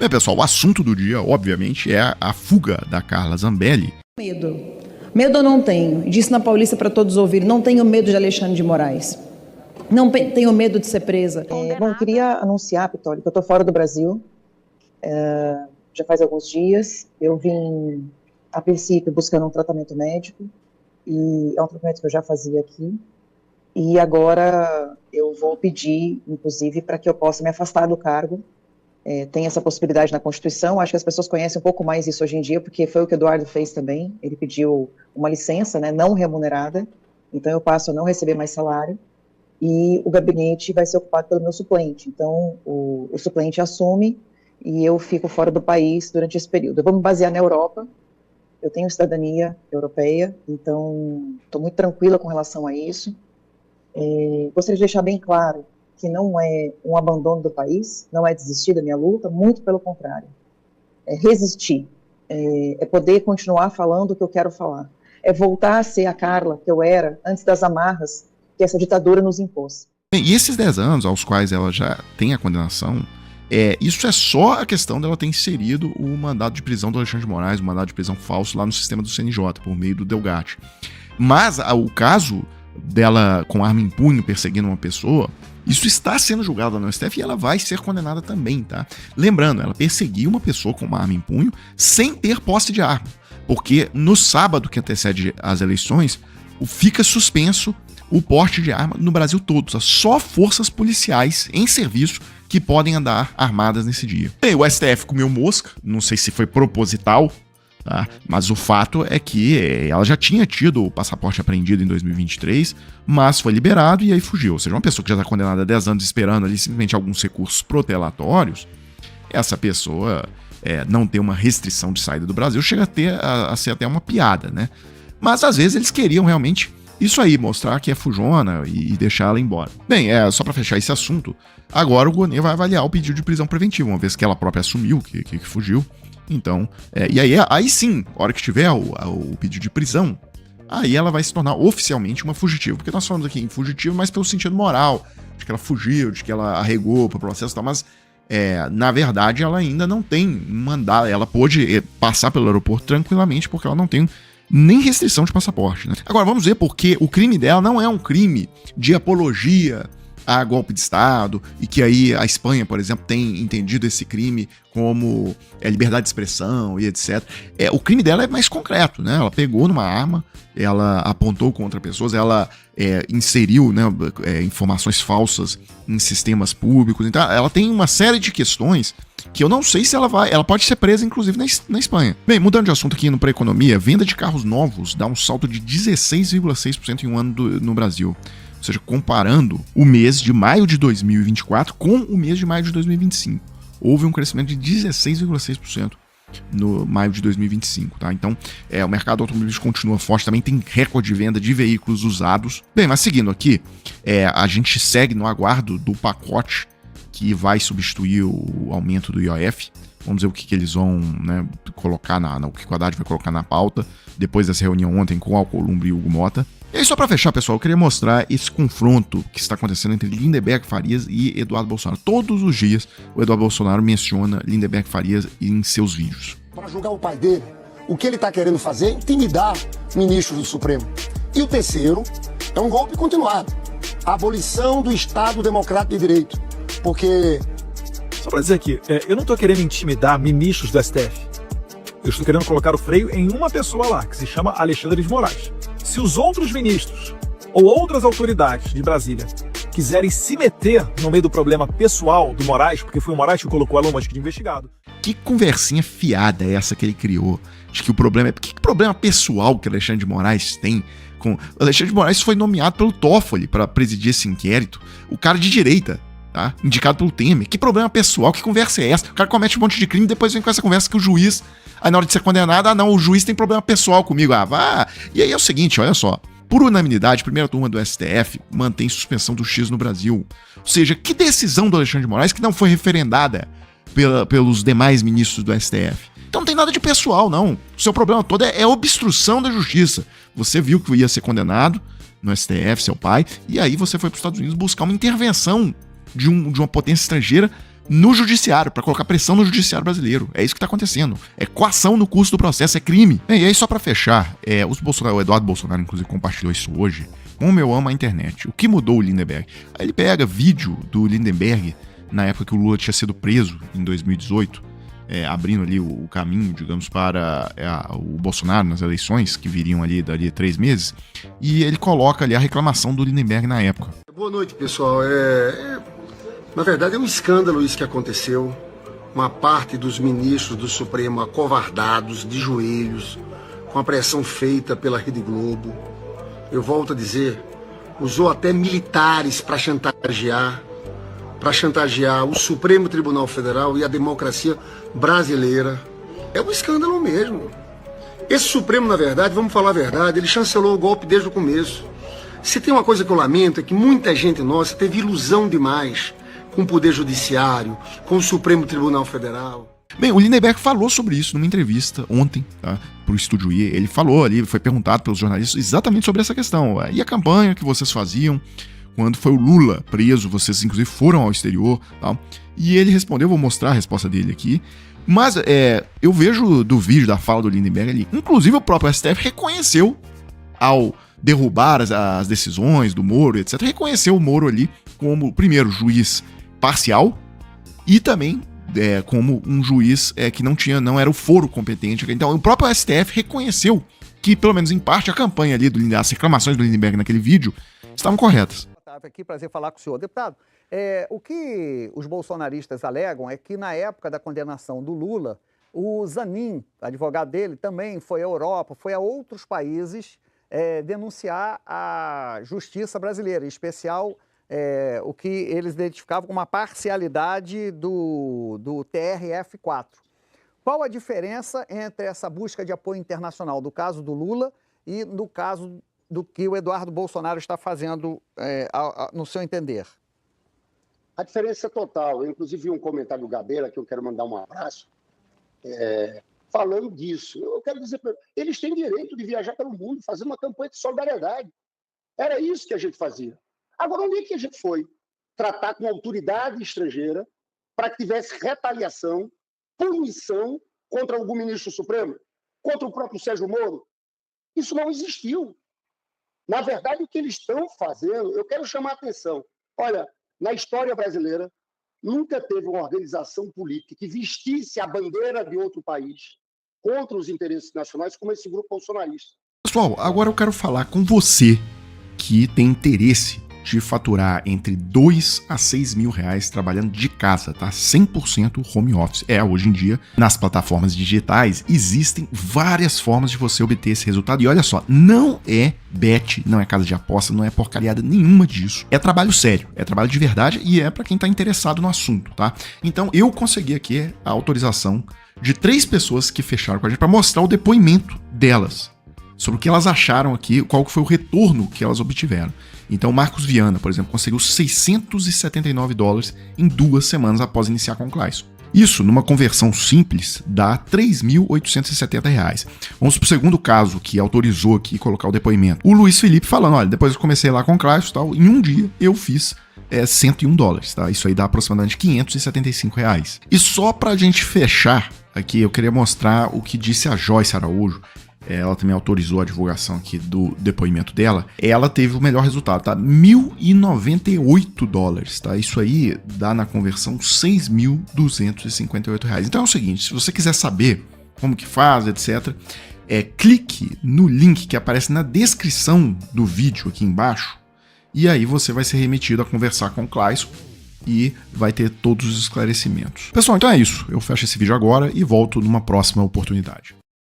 Bem, pessoal, o assunto do dia, obviamente, é a fuga da Carla Zambelli. Medo eu não tenho. Disse na Paulista para todos ouvirem, não tenho medo de Alexandre de Moraes. Não tenho medo de ser presa. Bom, eu queria anunciar, Pitoli, que eu estou fora do Brasil. Já faz alguns dias. Eu vim, a princípio, buscando um tratamento médico. E é um tratamento que eu já fazia aqui. E agora eu vou pedir, inclusive, para que eu possa me afastar do cargo. Tem essa possibilidade na Constituição. Acho que as pessoas conhecem um pouco mais isso hoje em dia, porque foi o que o Eduardo fez também. Ele pediu uma licença, né, não remunerada. Então eu passo a não receber mais salário. E o gabinete vai ser ocupado pelo meu suplente. Então, o suplente assume e eu fico fora do país durante esse período. Eu vou me basear na Europa, eu tenho cidadania europeia, então estou muito tranquila com relação a isso. Gostaria de deixar bem claro que não é um abandono do país, não é desistir da minha luta, muito pelo contrário. É resistir, é poder continuar falando o que eu quero falar, é voltar a ser a Carla que eu era antes das amarras que essa ditadura nos impôs. Bem, e esses 10 anos aos quais ela já tem a condenação, isso é só a questão dela ter inserido o mandado de prisão do Alexandre de Moraes, o mandado de prisão falso lá no sistema do CNJ, por meio do Delgatti. Mas o caso dela com arma em punho perseguindo uma pessoa, isso está sendo julgado no STF e ela vai ser condenada também, tá? Lembrando, ela perseguiu uma pessoa com uma arma em punho sem ter posse de arma, porque no sábado que antecede as eleições, fica suspenso o porte de arma no Brasil todo. Só forças policiais em serviço que podem andar armadas nesse dia. Bem, o STF comeu mosca, não sei se foi proposital, tá? Mas o fato é que ela já tinha tido o passaporte apreendido em 2023, mas foi liberado e aí fugiu. Ou seja, uma pessoa que já está condenada a 10 anos esperando ali simplesmente alguns recursos protelatórios, essa pessoa não ter uma restrição de saída do Brasil chega a ser até uma piada, né? Mas às vezes eles queriam realmente isso aí, mostrar que é fujona e deixar ela embora. Bem, só para fechar esse assunto, agora o Gonê vai avaliar o pedido de prisão preventiva, uma vez que ela própria assumiu que fugiu. Então, e aí sim, a hora que tiver o pedido de prisão, aí ela vai se tornar oficialmente uma fugitiva. Porque nós falamos aqui em fugitiva, mas pelo sentido moral, de que ela fugiu, de que ela arregou para o processo e tal, mas na verdade ela ainda não tem mandado, ela pôde passar pelo aeroporto tranquilamente, porque ela não tem nem restrição de passaporte, né? Agora, vamos ver porque o crime dela não é um crime de apologia a golpe de Estado, e que aí a Espanha, por exemplo, tem entendido esse crime como liberdade de expressão e etc. O crime dela é mais concreto, né? Ela pegou numa arma, ela apontou contra pessoas, ela inseriu, né, informações falsas em sistemas públicos. Então, ela tem uma série de questões que eu não sei se ela pode ser presa, inclusive, na Espanha. Bem, mudando de assunto aqui para a economia, venda de carros novos dá um salto de 16,6% em um ano no Brasil. Ou seja, comparando o mês de maio de 2024 com o mês de maio de 2025. Houve um crescimento de 16,6% no maio de 2025, tá? Então, o mercado automobilístico continua forte, também tem recorde de venda de veículos usados. Bem, mas seguindo aqui, a gente segue no aguardo do pacote que vai substituir o aumento do IOF. Vamos ver o que eles vão, né, colocar o que o Haddad vai colocar na pauta, depois dessa reunião ontem com o Alcolumbre e o Hugo Mota. E aí, só para fechar, pessoal, eu queria mostrar esse confronto que está acontecendo entre Lindenberg Farias e Eduardo Bolsonaro. Todos os dias, o Eduardo Bolsonaro menciona Lindenberg Farias em seus vídeos. Para julgar o pai dele, o que ele está querendo fazer é intimidar ministros do Supremo. E o terceiro é um golpe continuado. A abolição do Estado Democrático de Direito. Porque... Só para dizer aqui, eu não estou querendo intimidar ministros do STF. Eu estou querendo colocar o freio em uma pessoa lá, que se chama Alexandre de Moraes. Se os outros ministros ou outras autoridades de Brasília quiserem se meter no meio do problema pessoal do Moraes, porque foi o Moraes que colocou Elon Musk de investigado. Que conversinha fiada é essa que ele criou? De que o problema que problema pessoal que Alexandre de Moraes tem com... O Alexandre de Moraes foi nomeado pelo Toffoli para presidir esse inquérito. O cara de direita, tá? Indicado pelo Temer. Que problema pessoal? Que conversa é essa? O cara comete um monte de crime e depois vem com essa conversa que o juiz... Aí na hora de ser condenado, não, o juiz tem problema pessoal comigo. Vá. E aí é o seguinte, olha só. Por unanimidade, a primeira turma do STF mantém suspensão do X no Brasil. Ou seja, que decisão do Alexandre de Moraes que não foi referendada pelos demais ministros do STF? Então não tem nada de pessoal, não. O seu problema todo é obstrução da justiça. Você viu que ia ser condenado no STF, seu pai, e aí você foi para os Estados Unidos buscar uma intervenção de uma potência estrangeira no judiciário, para colocar pressão no judiciário brasileiro. É isso que tá acontecendo. É coação no curso do processo, é crime. E aí, só para fechar, o Eduardo Bolsonaro, inclusive, compartilhou isso hoje. Como eu amo a internet. O que mudou o Lindenberg? Aí ele pega vídeo do Lindenberg, na época que o Lula tinha sido preso, em 2018, abrindo ali o caminho, digamos, para o Bolsonaro nas eleições, que viriam ali dali 3 meses, e ele coloca ali a reclamação do Lindenberg na época. Boa noite, pessoal. Na verdade, é um escândalo isso que aconteceu. Uma parte dos ministros do Supremo acovardados, de joelhos, com a pressão feita pela Rede Globo. Eu volto a dizer, usou até militares para chantagear o Supremo Tribunal Federal e a democracia brasileira. É um escândalo mesmo. Esse Supremo, na verdade, vamos falar a verdade, ele chancelou o golpe desde o começo. Se tem uma coisa que eu lamento é que muita gente nossa teve ilusão demais com o Poder Judiciário, com o Supremo Tribunal Federal. Bem, o Lindenberg falou sobre isso numa entrevista ontem, tá, pro Estúdio I. Ele falou ali, foi perguntado pelos jornalistas exatamente sobre essa questão. E a campanha que vocês faziam quando foi o Lula preso, vocês inclusive foram ao exterior, tá? E ele respondeu, vou mostrar a resposta dele aqui. Mas eu vejo do vídeo da fala do Lindenberg ali, inclusive o próprio STF reconheceu, ao derrubar as decisões do Moro, etc., reconheceu o Moro ali como, primeiro, juiz parcial e também como um juiz que não era o foro competente. Então, o próprio STF reconheceu que, pelo menos em parte, a campanha ali, as reclamações do Lindenberg naquele vídeo estavam corretas. Aqui, prazer falar com o senhor. Deputado, o que os bolsonaristas alegam é que, na época da condenação do Lula, o Zanin, advogado dele, também foi à Europa, foi a outros países denunciar a justiça brasileira, em especial o que eles identificavam como uma parcialidade do TRF4. Qual a diferença entre essa busca de apoio internacional do caso do Lula e do caso do que o Eduardo Bolsonaro está fazendo, no seu entender? A diferença é total. Eu, inclusive, vi um comentário do Gabeira, que eu quero mandar um abraço, falando disso. Eu quero dizer, eles têm direito de viajar pelo mundo, fazer uma campanha de solidariedade. Era isso que a gente fazia. Agora, onde é que a gente foi? Tratar com autoridade estrangeira para que tivesse retaliação, punição contra algum ministro supremo, contra o próprio Sérgio Moro? Isso não existiu. Na verdade, o que eles estão fazendo, eu quero chamar a atenção. Olha, na história brasileira, nunca teve uma organização política que vestisse a bandeira de outro país contra os interesses nacionais como esse grupo bolsonarista. Pessoal, agora eu quero falar com você que tem interesse de faturar entre 2 a 6 mil reais trabalhando de casa, tá? 100% home office. Hoje em dia, nas plataformas digitais, existem várias formas de você obter esse resultado. E olha só, não é bet, não é casa de aposta, não é porcariada nenhuma disso. É trabalho sério, é trabalho de verdade e é para quem tá interessado no assunto, tá? Então, eu consegui aqui a autorização de 3 pessoas que fecharam com a gente para mostrar o depoimento delas sobre o que elas acharam aqui, qual foi o retorno que elas obtiveram. Então, o Marcos Viana, por exemplo, conseguiu $679 em 2 semanas após iniciar com o Clayson. Isso, numa conversão simples, dá R$ 3.870. Vamos para o segundo caso que autorizou aqui colocar o depoimento. O Luiz Felipe falando, olha, depois eu comecei lá com o Clayson e tal, em um dia eu fiz $101, tá? Isso aí dá aproximadamente R$575. E só pra gente fechar aqui, eu queria mostrar o que disse a Joyce Araújo. Ela também autorizou a divulgação aqui do depoimento dela. Ela teve o melhor resultado, tá? $1.098, tá? Isso aí dá na conversão R$6.258. Então é o seguinte, se você quiser saber como que faz, etc., clique no link que aparece na descrição do vídeo aqui embaixo e aí você vai ser remetido a conversar com o Clayson e vai ter todos os esclarecimentos. Pessoal, então é isso. Eu fecho esse vídeo agora e volto numa próxima oportunidade.